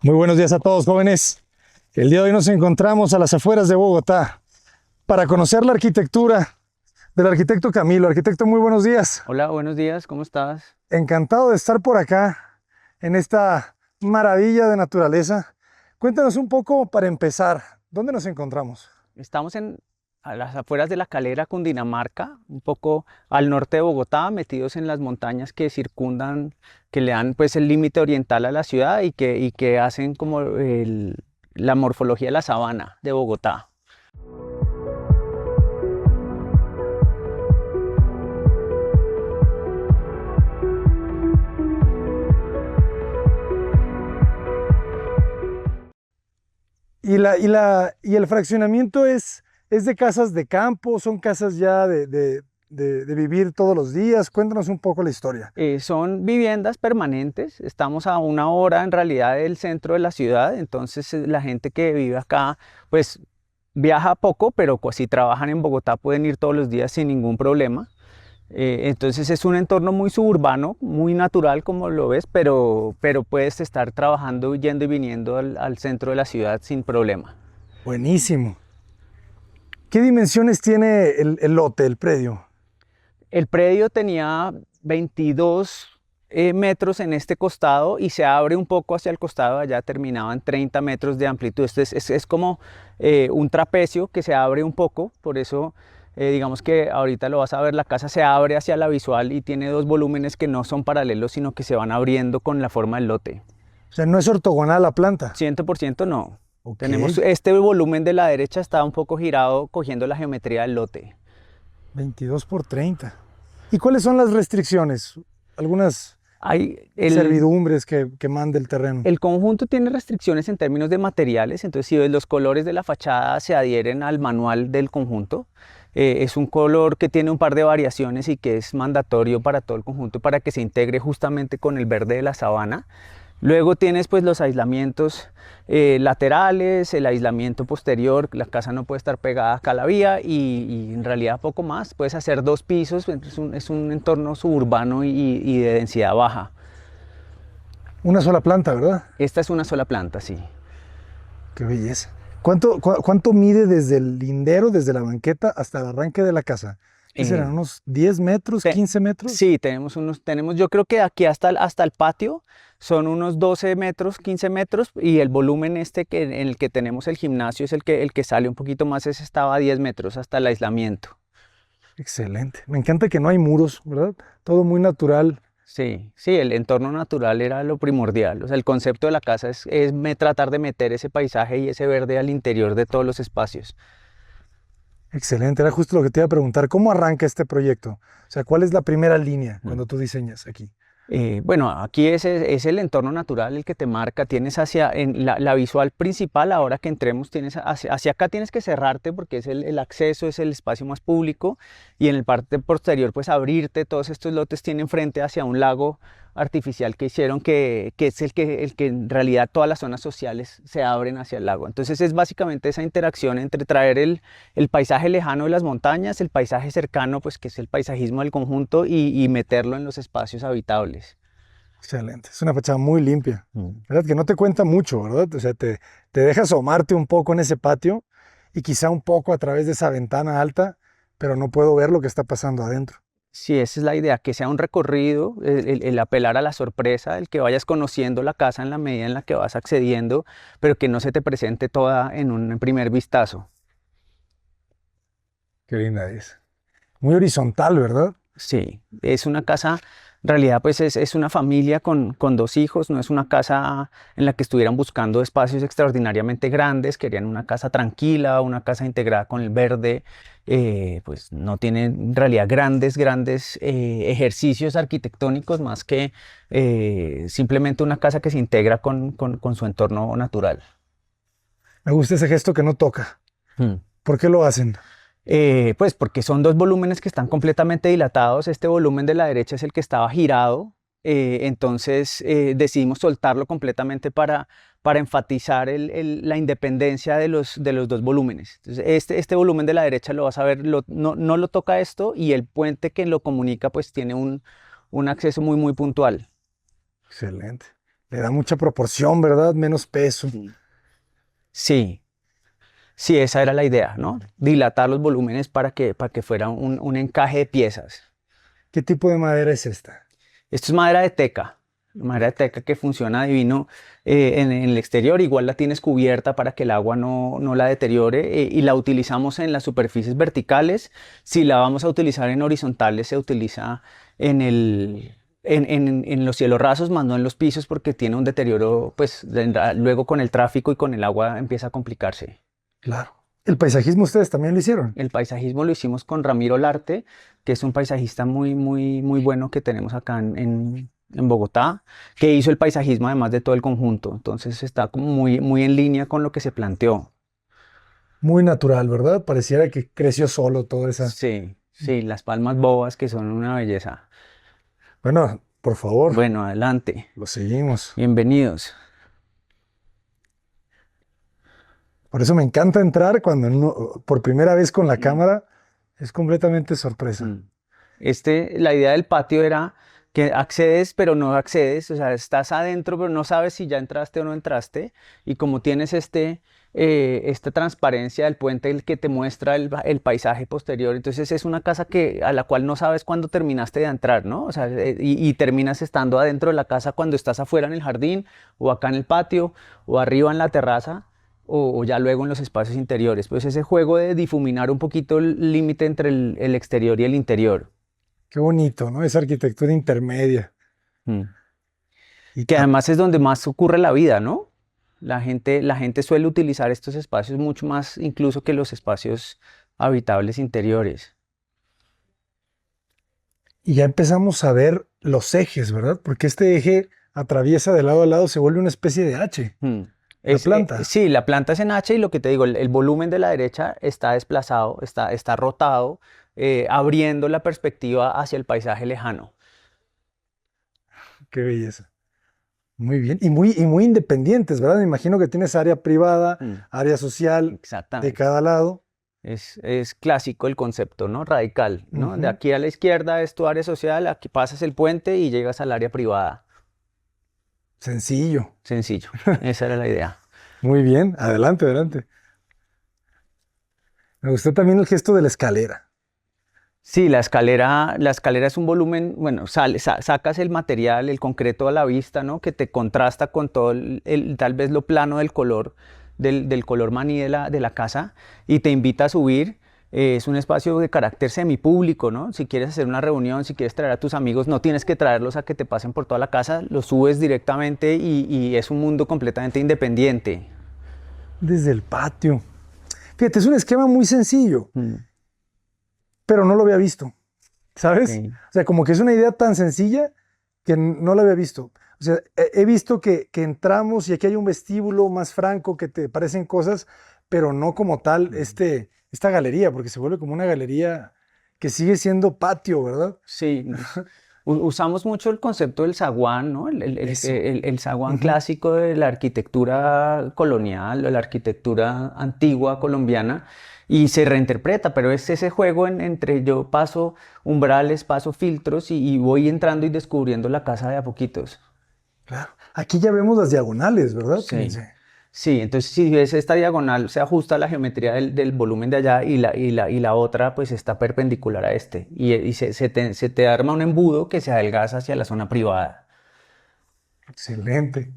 Muy buenos días a todos, jóvenes. El día de hoy nos encontramos a las afueras de Bogotá para conocer la arquitectura del arquitecto Camilo. Arquitecto, muy buenos días. Hola, buenos días, ¿cómo estás? Encantado de estar por acá en esta maravilla de naturaleza. Cuéntanos un poco para empezar, ¿dónde nos encontramos? Estamos a las afueras de La Calera, Cundinamarca, un poco al norte de Bogotá, metidos en las montañas que circundan, que le dan pues el límite oriental a la ciudad y que hacen como la morfología de la sabana de Bogotá. Y el fraccionamiento es de casas de campo, son casas ya de vivir todos los días. Cuéntanos un poco la historia. Son viviendas permanentes, estamos a una hora en realidad del centro de la ciudad, entonces la gente que vive acá pues viaja poco, pero si trabajan en Bogotá pueden ir todos los días sin ningún problema. Entonces es un entorno muy suburbano, muy natural como lo ves, pero puedes estar trabajando, yendo y viniendo al centro de la ciudad sin problema. Buenísimo. ¿Qué dimensiones tiene el lote, el predio? El predio tenía 22 metros en este costado y se abre un poco hacia el costado, allá terminaba en 30 metros de amplitud. Esto es como un trapecio que se abre un poco, por eso digamos que ahorita lo vas a ver, la casa se abre hacia la visual y tiene dos volúmenes que no son paralelos, sino que se van abriendo con la forma del lote. O sea, no es ortogonal la planta. 100% no. Ok. Tenemos este volumen de la derecha está un poco girado cogiendo la geometría del lote. 22 por 30. ¿Y cuáles son las restricciones? Algunas Hay servidumbres que manda el terreno. El conjunto tiene restricciones en términos de materiales, entonces si ves los colores de la fachada se adhieren al manual del conjunto. Es un color que tiene un par de variaciones y que es mandatorio para todo el conjunto para que se integre justamente con el verde de la sabana. Luego tienes pues los aislamientos laterales, el aislamiento posterior, la casa no puede estar pegada acá a la vía y en realidad poco más. Puedes hacer dos pisos, es un entorno suburbano y de densidad baja. Una sola planta, ¿verdad? Esta es una sola planta, sí. Qué belleza. ¿Cuánto mide desde el lindero, desde la banqueta hasta el arranque de la casa? ¿Qué Eh, serán? ¿Unos 10 metros, 15 metros? sí, tenemos, yo creo que de aquí hasta el patio son unos 12 metros, 15 metros y el volumen en el que tenemos el gimnasio es el que sale un poquito más, ese estaba a 10 metros hasta el aislamiento. Excelente. Me encanta que no hay muros, ¿verdad? Todo muy natural. Sí, sí, el entorno natural era lo primordial. O sea, el concepto de la casa es tratar de meter ese paisaje y ese verde al interior de todos los espacios. Excelente. Era justo lo que te iba a preguntar. ¿Cómo arranca este proyecto? O sea, ¿cuál es la primera línea Mm. cuando tú diseñas aquí? Bueno, aquí es el entorno natural el que te marca, tienes en la visual principal, ahora que entremos, tienes hacia acá tienes que cerrarte porque es el acceso, es el espacio más público y en el parte posterior pues abrirte, todos estos lotes tienen frente hacia un lago artificial que hicieron que es el que en realidad todas las zonas sociales se abren hacia el lago. Entonces es básicamente esa interacción entre traer el paisaje lejano de las montañas, el paisaje cercano pues que es el paisajismo del conjunto y meterlo en los espacios habitables. Excelente. Es una fachada muy limpia. Mm. ¿Verdad? Que no te cuenta mucho, ¿verdad? O sea, te deja asomarte un poco en ese patio y quizá un poco a través de esa ventana alta, pero no puedo ver lo que está pasando adentro. Sí, esa es la idea, que sea un recorrido, el apelar a la sorpresa, el que vayas conociendo la casa en la medida en la que vas accediendo, pero que no se te presente toda en un primer vistazo. Qué linda es. Muy horizontal, ¿verdad? Sí, es una casa, en realidad pues es una familia con dos hijos, no es una casa en la que estuvieran buscando espacios extraordinariamente grandes, querían una casa tranquila, una casa integrada con el verde, pues no tiene en realidad grandes ejercicios arquitectónicos más que simplemente una casa que se integra con su entorno natural. Me gusta ese gesto que no toca. Mm. ¿Por qué lo hacen? Pues porque son dos volúmenes que están completamente dilatados. Este volumen de la derecha es el que estaba girado, entonces decidimos soltarlo completamente para enfatizar la independencia de los dos volúmenes. Entonces, este volumen de la derecha lo vas a ver, no lo toca esto y el puente que lo comunica pues tiene un acceso muy puntual. Excelente. Le da mucha proporción, ¿verdad? Menos peso. Sí, sí, esa era la idea, ¿no? Dilatar los volúmenes para que fuera un encaje de piezas. ¿Qué tipo de madera es esta? Esto es madera de teca que funciona divino en el exterior. Igual la tienes cubierta para que el agua no la deteriore y la utilizamos en las superficies verticales. Si la vamos a utilizar en horizontales, se utiliza en los cielos rasos, más no en los pisos, porque tiene un deterioro, pues luego con el tráfico y con el agua empieza a complicarse. Claro. ¿El paisajismo ustedes también lo hicieron? El paisajismo lo hicimos con Ramiro Larte, que es un paisajista muy bueno que tenemos acá en Bogotá, que hizo el paisajismo además de todo el conjunto. Entonces está como muy en línea con lo que se planteó. Muy natural, ¿verdad? Pareciera que creció solo toda esa... Sí, sí, las palmas bobas que son una belleza. Bueno, por favor, Bueno, adelante. lo seguimos. Bienvenidos. Por eso me encanta entrar cuando por primera vez con la Mm. cámara es completamente sorpresa. Mm. La idea del patio era que accedes, pero no accedes, o sea, estás adentro, pero no sabes si ya entraste o no entraste, y como tienes esta transparencia del puente el que te muestra el paisaje posterior, entonces es una casa a la cual no sabes cuándo terminaste de entrar, ¿no? O sea, y terminas estando adentro de la casa cuando estás afuera en el jardín, o acá en el patio, o arriba en la terraza, o ya luego en los espacios interiores. Pues ese juego de difuminar un poquito el límite entre el exterior y el interior. Qué bonito, ¿no? Esa arquitectura intermedia. Mm. Y Que además es donde más ocurre la vida, ¿no? La gente suele utilizar estos espacios mucho más incluso que los espacios habitables interiores. y ya empezamos a ver los ejes, ¿verdad? Porque este eje atraviesa de lado a lado, se vuelve una especie de H, Mm. la planta. Sí, la planta es en H y lo que te digo, el volumen de la derecha está desplazado, está rotado, abriendo la perspectiva hacia el paisaje lejano. Qué belleza. Muy bien. Y muy independientes, ¿verdad? Me imagino que tienes área privada, Mm. área social de Exactamente. cada lado. Es clásico el concepto, ¿no? Radical, ¿no? De Ujú. aquí a la izquierda es tu área social, aquí pasas el puente y llegas al área privada. Sencillo. Sencillo, esa era la idea. Muy bien. Adelante, adelante. Me gustó también el gesto de la escalera. Sí, la escalera es un volumen, bueno, sacas el material, el concreto a la vista, ¿no? Que te contrasta con todo tal vez lo plano del color, del color maní de la casa y te invita a subir. Es un espacio de carácter semipúblico, ¿no? Si quieres hacer una reunión, si quieres traer a tus amigos, no tienes que traerlos a que te pasen por toda la casa, los subes directamente y es un mundo completamente independiente. Desde el patio. Fíjate, es un esquema muy sencillo, Mm, pero no lo había visto, ¿sabes? sí. O sea, como que es una idea tan sencilla que no la había visto. O sea, he visto que entramos y aquí hay un vestíbulo más franco que te parecen cosas, pero no como tal esta galería, porque se vuelve como una galería que sigue siendo patio, ¿verdad? Sí, usamos mucho el concepto del zaguán, ¿no? Eso. El zaguán Ujú. clásico de la arquitectura colonial o la arquitectura antigua colombiana y se reinterpreta, pero es ese juego entre yo paso umbrales, paso filtros y voy entrando y descubriendo la casa de a poquitos. Claro. Aquí ya vemos las diagonales, ¿verdad? Sí. Sí, entonces si ves esta diagonal se ajusta a la geometría del volumen de allá y la otra pues está perpendicular a este y se te arma un embudo que se adelgaza hacia la zona privada. Excelente.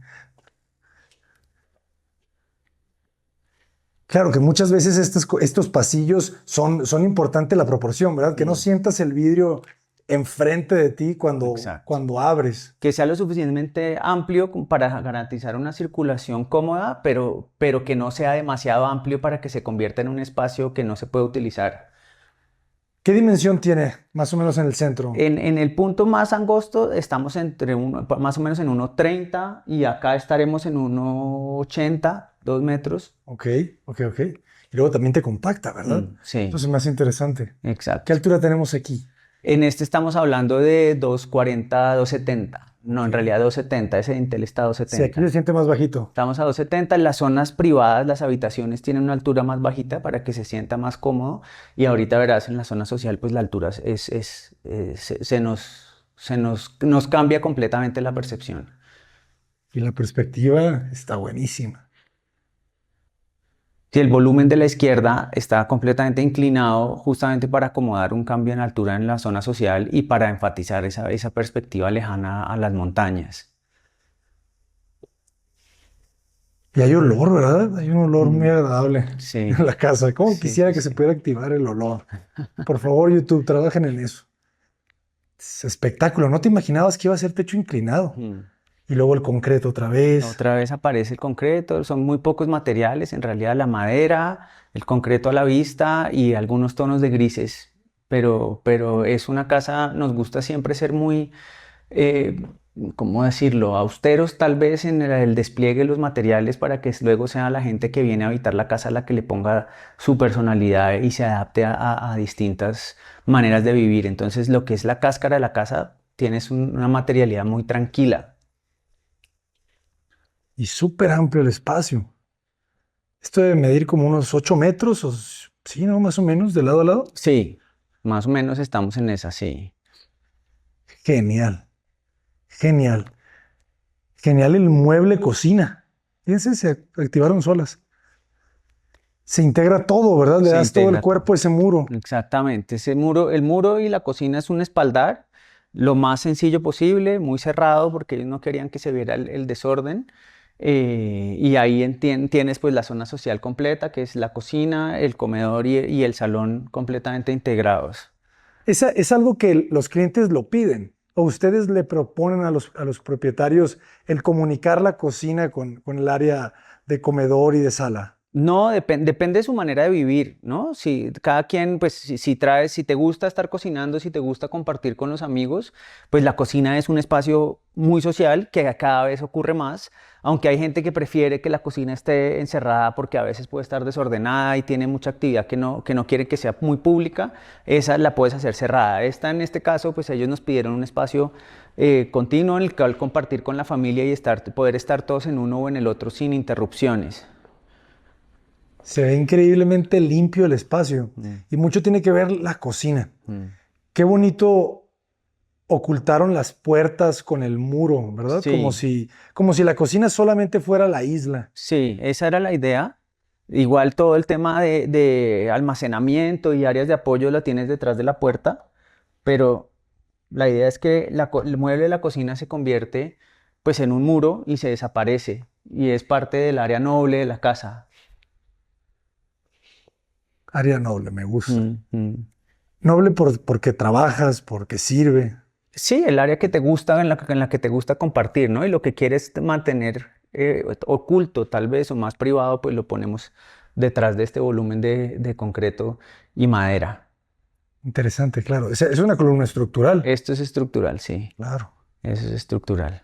Claro que muchas veces estos pasillos son importante la proporción, ¿verdad? Que no Mm, sientas el vidrio enfrente de ti exacto. cuando abres. Que sea lo suficientemente amplio como para garantizar una circulación cómoda, pero que no sea demasiado amplio para que se convierta en un espacio que no se puede utilizar. ¿Qué dimensión tiene más o menos en el centro? En el punto más angosto estamos más o menos en 1,30 y acá estaremos en 1,80, 2 metros. Ok, ok, ok. Y luego también te compacta, ¿verdad? Sí, Entonces más interesante. ¿Qué exacto. altura tenemos aquí? En este estamos hablando de 2,40, 2,70. No, en Ok. realidad 2,70, ese Intel está a Sí, aquí se 2,70. siente más bajito. Estamos a 2,70. En las zonas privadas, las habitaciones tienen una altura más bajita para que se sienta más cómodo. Y ahorita verás en la zona social, pues la altura nos cambia completamente la percepción. Y la perspectiva está buenísima. Si el volumen de la izquierda está completamente inclinado justamente para acomodar un cambio en altura en la zona social y para enfatizar esa perspectiva lejana a las montañas. Y hay olor, ¿verdad? Hay un olor muy agradable Sí, en la casa. ¿Cómo sí, quisiera sí, que se sí. pudiera activar el olor? Por favor, YouTube, trabajen en eso. Es espectáculo. No te imaginabas que iba a ser techo inclinado. Mm. Y luego el concreto otra vez. Otra vez aparece el concreto, son muy pocos materiales, en realidad la madera, el concreto a la vista y algunos tonos de grises, pero es una casa, nos gusta siempre ser muy, eh, ¿cómo decirlo?, austeros tal vez en el despliegue de los materiales para que luego sea la gente que viene a habitar la casa la que le ponga su personalidad y se adapte a distintas maneras de vivir. Entonces lo que es la cáscara de la casa tienes una materialidad muy tranquila. Y súper amplio el espacio. Esto debe medir como unos 8 metros, o sí, ¿no? Más o menos, de lado a lado. Sí, más o menos estamos en esa, sí. Genial, genial. Genial el mueble cocina. Fíjense, se activaron solas. Se integra todo, ¿verdad? Le Se das todo el integra cuerpo a todo. ese muro. Exactamente. Ese muro, el muro y la cocina es un espaldar, lo más sencillo posible, muy cerrado, porque ellos no querían que se viera el desorden. Y ahí tienes pues la zona social completa, que es la cocina, el comedor y el salón completamente integrados. Es algo que los clientes lo piden. ¿O ustedes le proponen a los propietarios el comunicar la cocina con el área de comedor y de sala? No, depende de su manera de vivir, ¿no? Si cada quien, pues, si te gusta estar cocinando, si te gusta compartir con los amigos, pues la cocina es un espacio muy social que cada vez ocurre más, aunque hay gente que prefiere que la cocina esté encerrada porque a veces puede estar desordenada y tiene mucha actividad que no quiere que sea muy pública, esa la puedes hacer cerrada. En este caso, pues ellos nos pidieron un espacio continuo en el cual compartir con la familia y poder estar todos en uno o en el otro sin interrupciones. Se ve increíblemente limpio el espacio Mm, y mucho tiene que ver la cocina. mm. Qué bonito ocultaron las puertas con el muro, ¿verdad? Sí, Como si la cocina solamente fuera la isla. sí, esa era la idea. Igual todo el tema de almacenamiento y áreas de apoyo la tienes detrás de la puerta, pero la idea es que el mueble de la cocina se convierte pues en un muro y se desaparece y es parte del área noble de la casa. Área noble, me gusta. Mm, mm. Noble porque trabajas, porque sirve. Sí, el área que te gusta, en la que te gusta compartir, ¿no? Y lo que quieres mantener oculto, tal vez, o más privado, pues lo ponemos detrás de este volumen de concreto y madera. Interesante, claro. Es una columna estructural, Esto es estructural, sí, claro. eso es estructural.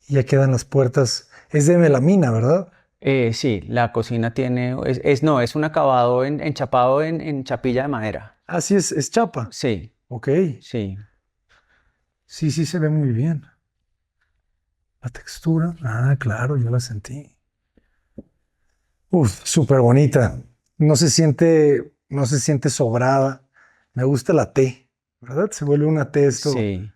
Y ya quedan las puertas. Es de melamina, ¿verdad? Sí, la cocina tiene, no, es un acabado enchapado en chapilla de madera. Ah, sí, es chapa. Sí, Ok. sí. Sí, sí, se ve muy bien. La textura. Ah, claro, yo la sentí. Uf, súper bonita. No se siente sobrada. Me gusta la T, ¿verdad? Se vuelve una T esto. Sí.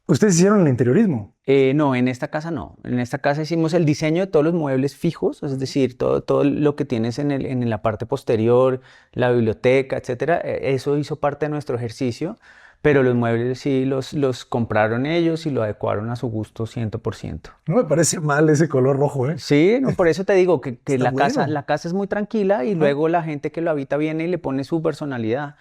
Ustedes hicieron el interiorismo. No, en esta casa no. En esta casa hicimos el diseño de todos los muebles fijos, es decir, todo lo que tienes en la parte posterior, la biblioteca, etcétera. Eso hizo parte de nuestro ejercicio, pero los muebles sí los compraron ellos y lo adecuaron a su gusto 100%. No me parece mal ese color rojo, ¿eh? Sí, no, por eso te digo que Está bueno. la casa es muy tranquila y Ajá. luego la gente que lo habita viene y le pone su personalidad.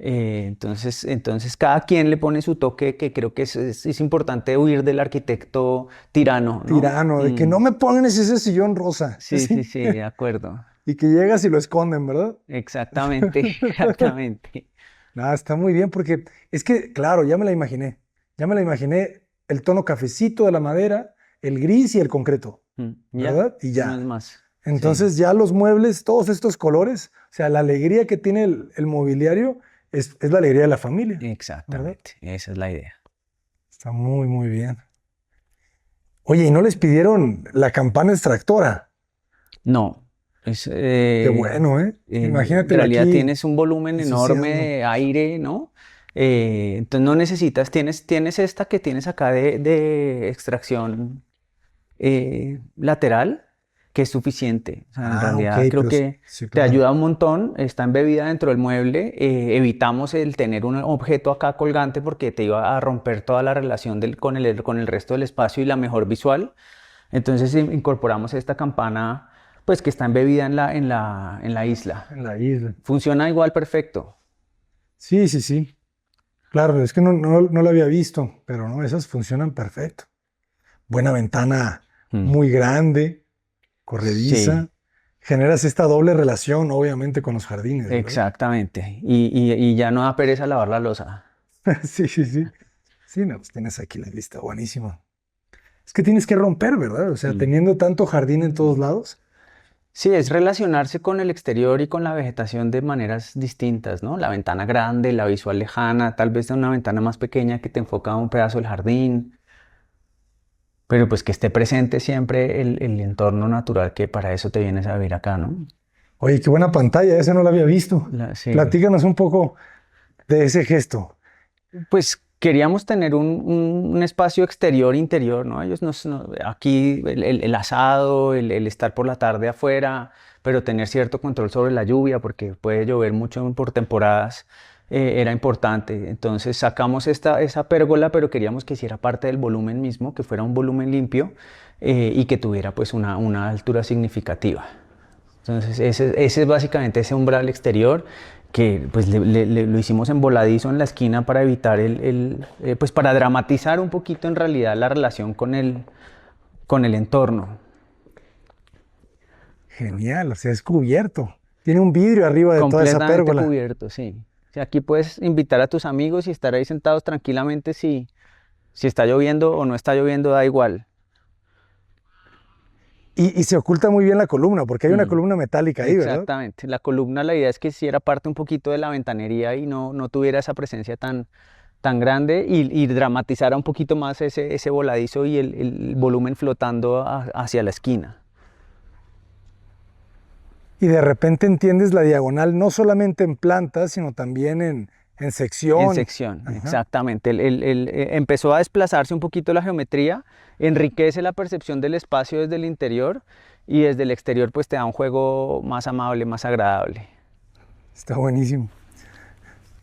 Entonces cada quien le pone su toque, que creo que es importante huir del arquitecto tirano, ¿no? Tirano, de que no me pones ese sillón rosa. Sí, sí, Sí. sí, de acuerdo. Y que llegas y lo esconden, ¿verdad? Exactamente, exactamente. Nada, está muy bien porque es que, claro, ya me la imaginé. Ya me la imaginé el tono cafecito de la madera, el gris y el concreto, Ya, ¿verdad? Y no es ya. más. Sí, Entonces ya los muebles, todos estos colores, o sea, la alegría que tiene el mobiliario es la alegría de la familia, ¿verdad? exactamente, esa es la idea. Está muy, muy bien. Oye, ¿y no les pidieron la campana extractora? No, Qué bueno, ¿eh? en Imagínatela realidad aquí tienes un volumen enorme ensuciando. de aire, ¿no? Entonces no necesitas, tienes esta que tienes acá de extracción lateral que es suficiente. O sea, en realidad ok, creo pero que sí, te claro. ayuda un montón, está embebida dentro del mueble, evitamos el tener un objeto acá colgante porque te iba a romper toda la relación con el resto del espacio y la mejor visual. Entonces incorporamos esta campana pues que está embebida en la isla. En la isla. Funciona igual perfecto. Sí, sí, sí. Claro, es que no lo había visto, pero no, esas funcionan perfecto. Buena ventana, Mm. muy grande, Sí, corrediza. Generas esta doble relación, obviamente, con los jardines, ¿verdad? exactamente. Y ya no da pereza lavar la loza. Sí, sí, sí. Sí, no, pues tienes aquí la lista, buenísimo. Es que tienes que romper, ¿verdad? O sea, Mm. teniendo tanto jardín en todos lados. Sí, es relacionarse con el exterior y con la vegetación de maneras distintas, ¿no? La ventana grande, la visual lejana, tal vez una ventana más pequeña que te enfoca a un pedazo del jardín, pero pues que esté presente siempre el entorno natural que para eso te vienes a vivir acá, ¿no? Oye, qué buena pantalla, esa no la había visto. Sí. Platícanos un poco de ese gesto. Pues queríamos tener un espacio exterior-interior, ¿no? Aquí el asado, el estar por la tarde afuera, pero tener cierto control sobre la lluvia, porque puede llover mucho por temporadas, era importante. Entonces sacamos esa pérgola, pero queríamos que hiciera parte del volumen mismo, que fuera un volumen limpio y que tuviera pues una altura significativa. Entonces, ese es básicamente ese umbral exterior que pues lo hicimos en voladizo en la esquina para evitar pues para dramatizar un poquito en realidad la relación con el entorno. Genial, o sea, es cubierto. Tiene un vidrio arriba de toda esa Completamente pérgola. cubierto, sí. O sea, aquí puedes invitar a tus amigos y estar ahí sentados tranquilamente si está lloviendo o no está lloviendo, da igual. Y se oculta muy bien la columna, porque hay una Mm, columna metálica ahí, ¿verdad? exactamente. La columna, la idea es que hiciera parte un poquito de la ventanería y no tuviera esa presencia tan grande y dramatizara un poquito más ese voladizo y el volumen flotando hacia la esquina. Y de repente entiendes la diagonal no solamente en plantas, sino también en En sección. sección, Ajá. exactamente. Empezó a desplazarse un poquito la geometría, enriquece la percepción del espacio desde el interior y desde el exterior pues te da un juego más amable, más agradable. Está buenísimo.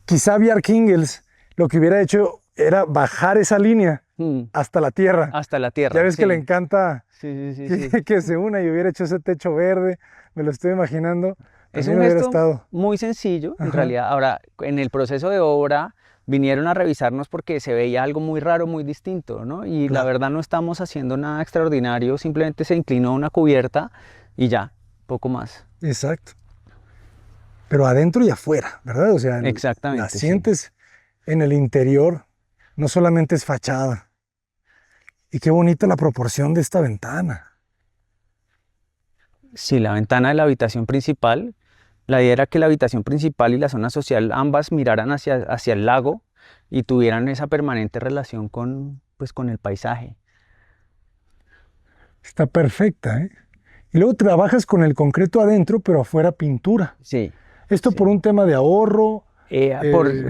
Quizá Bjarke Ingels lo que hubiera hecho era bajar esa línea Mm, hasta la tierra. hasta la Ya tierra, ves que le sí. encanta Sí, sí, sí, sí. que se una y hubiera hecho ese techo verde. Me lo estoy imaginando. Es También un hubiera gesto estado. muy sencillo, en Ajá. realidad. Ahora, en el proceso de obra vinieron a revisarnos porque se veía algo muy raro, muy distinto, ¿no? Y la Claro. verdad no estamos haciendo nada extraordinario, simplemente se inclinó una cubierta y ya, poco más. Exacto. Pero adentro y afuera, ¿verdad? O sea, la Exactamente, sí. sientes en el interior, no solamente es fachada. Y qué bonita la proporción de esta ventana. Sí, la ventana de la habitación principal, la idea era que la habitación principal y la zona social ambas miraran hacia el lago y tuvieran esa permanente relación pues, con el paisaje. Está perfecta, ¿eh? Y luego trabajas con el concreto adentro, pero afuera pintura. Sí, Esto por sí. un tema de ahorro.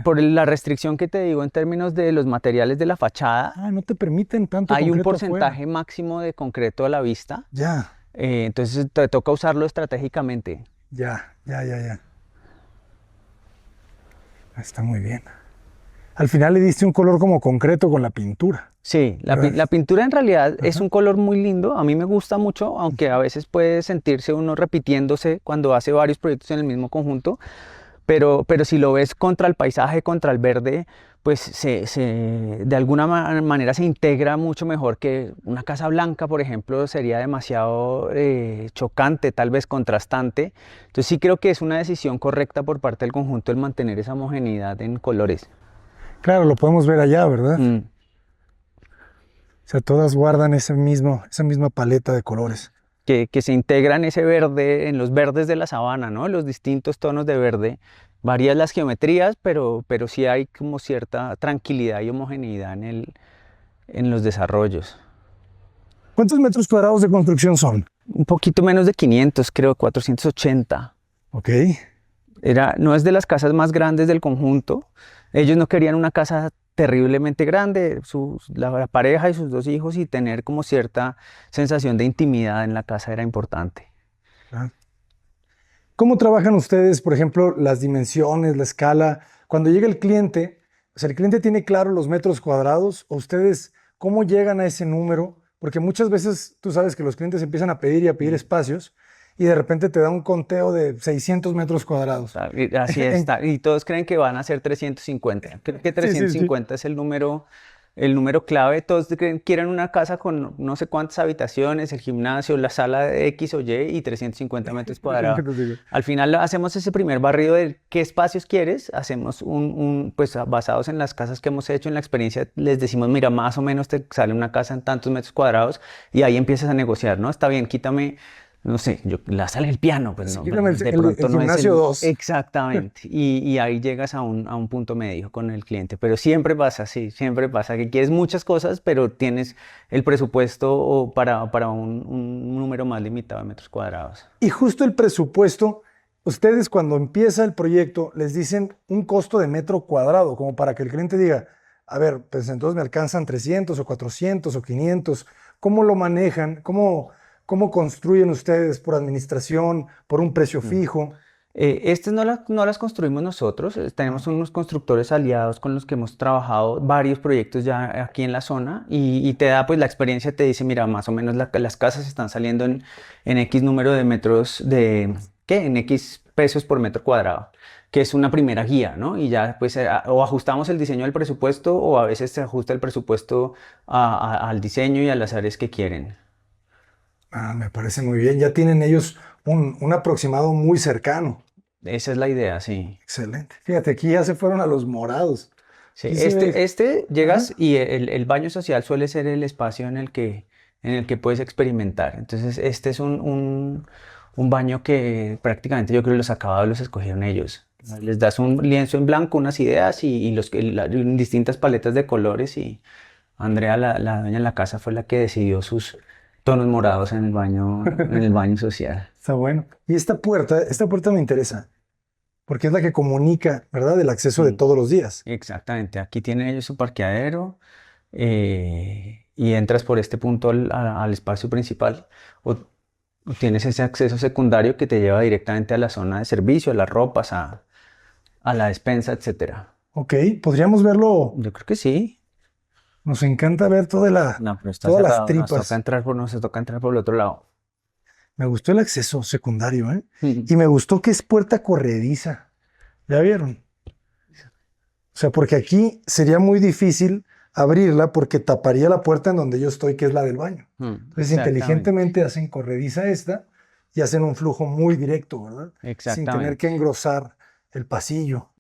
Por la restricción que te digo en términos de los materiales de la fachada, No te permiten tanto hay un concreto afuera. porcentaje máximo de concreto a la vista, Ya, entonces te toca usarlo estratégicamente. ya. Está muy bien. Al final le diste un color como concreto con la pintura, Sí, ¿verdad? la pintura en realidad es Ajá. un color muy lindo, a mí me gusta mucho, aunque a veces puede sentirse uno repitiéndose cuando hace varios proyectos en el mismo conjunto, pero si lo ves contra el paisaje, contra el verde, pues de alguna manera se integra mucho mejor que una casa blanca, por ejemplo, sería demasiado chocante, tal vez contrastante. Entonces sí creo que es una decisión correcta por parte del conjunto el mantener esa homogeneidad en colores. Claro, lo podemos ver allá, ¿verdad? Mm, O sea, todas guardan esa misma paleta de colores. que se integra en ese verde, en los verdes de la sabana, ¿no? Los distintos tonos de verde. Varían las geometrías, pero sí hay como cierta tranquilidad y homogeneidad en los desarrollos. ¿Cuántos metros cuadrados de construcción son? Un poquito menos de 500, creo, 480. Ok. No es de las casas más grandes del conjunto. Ellos no querían una casa terriblemente grande, la pareja y sus 2 hijos, y tener como cierta sensación de intimidad en la casa era importante. Ah. ¿Cómo trabajan ustedes, por ejemplo, las dimensiones, la escala? Cuando llega el cliente, o sea, ¿el cliente tiene claro los metros cuadrados o ustedes cómo llegan a ese número? Porque muchas veces tú sabes que los clientes empiezan a pedir y a pedir espacios y de repente te da un conteo de 600 metros cuadrados. Así está, y todos creen que van a ser 350. Creo que Sí, sí, sí. 350 es el número clave. Todos quieren una casa con no sé cuántas habitaciones, el gimnasio, la sala de X o Y y 350 metros Es lo que cuadrados. te digo. Al final hacemos ese primer barrido de qué espacios quieres, hacemos pues basados en las casas que hemos hecho, en la experiencia, les decimos, mira, más o menos te sale una casa en tantos metros cuadrados, y ahí empiezas a negociar, ¿no? Está bien, quítame, no sé, la sala del piano, pues Sí, no, quítame de el pronto no es gimnasio 2. exactamente, y ahí llegas a un punto medio con el cliente, pero siempre pasa, sí, siempre pasa que quieres muchas cosas, pero tienes el presupuesto para un número más limitado de metros cuadrados. Y justo el presupuesto, ustedes cuando empieza el proyecto les dicen un costo de metro cuadrado, como para que el cliente diga, a ver, pues entonces me alcanzan 300 o 400 o 500. ¿Cómo lo manejan? ¿Cómo construyen ustedes por administración, por un precio Mm. fijo? Estas no las construimos nosotros, tenemos unos constructores aliados con los que hemos trabajado varios proyectos ya aquí en la zona, y te da pues la experiencia, te dice, mira, más o menos las casas están saliendo en X número de metros ¿qué? En X pesos por metro cuadrado, que es una primera guía, ¿no? Y ya pues o ajustamos el diseño al presupuesto, o a veces se ajusta el presupuesto al diseño y a las áreas que quieren. Ah, me parece muy bien. Ya tienen ellos un aproximado muy cercano. Esa es la idea, sí. Excelente. Fíjate, aquí ya se fueron a los morados. Sí, Aquí se ve. llegas Ajá. y el baño social suele ser el espacio en el que puedes experimentar. Entonces, este es un baño que prácticamente yo creo que los acabados los escogieron ellos. Les das un lienzo en blanco, unas ideas y distintas paletas de colores, y Andrea, la dueña de la casa, fue la que decidió sus tonos morados en el baño social. Está bueno. Y esta puerta me interesa, porque es la que comunica, ¿verdad? El acceso de Mm. todos los días. Exactamente, aquí tienen ellos su parqueadero, y entras por este punto al espacio principal, o tienes ese acceso secundario que te lleva directamente a la zona de servicio, a las ropas, a la despensa, etcétera. Ok, podríamos verlo. Yo creo que sí. Nos encanta ver No, pero está todas las cerrado, nos toca tripas. entrar por el otro lado. Me gustó el acceso secundario, ¿eh? Y me gustó que es puerta corrediza. ¿Ya vieron? O sea, porque aquí sería muy difícil abrirla porque taparía la puerta en donde yo estoy, que es la del baño. Entonces, Exactamente, inteligentemente hacen corrediza esta y hacen un flujo muy directo, ¿verdad? Sin tener exactamente. que engrosar el pasillo.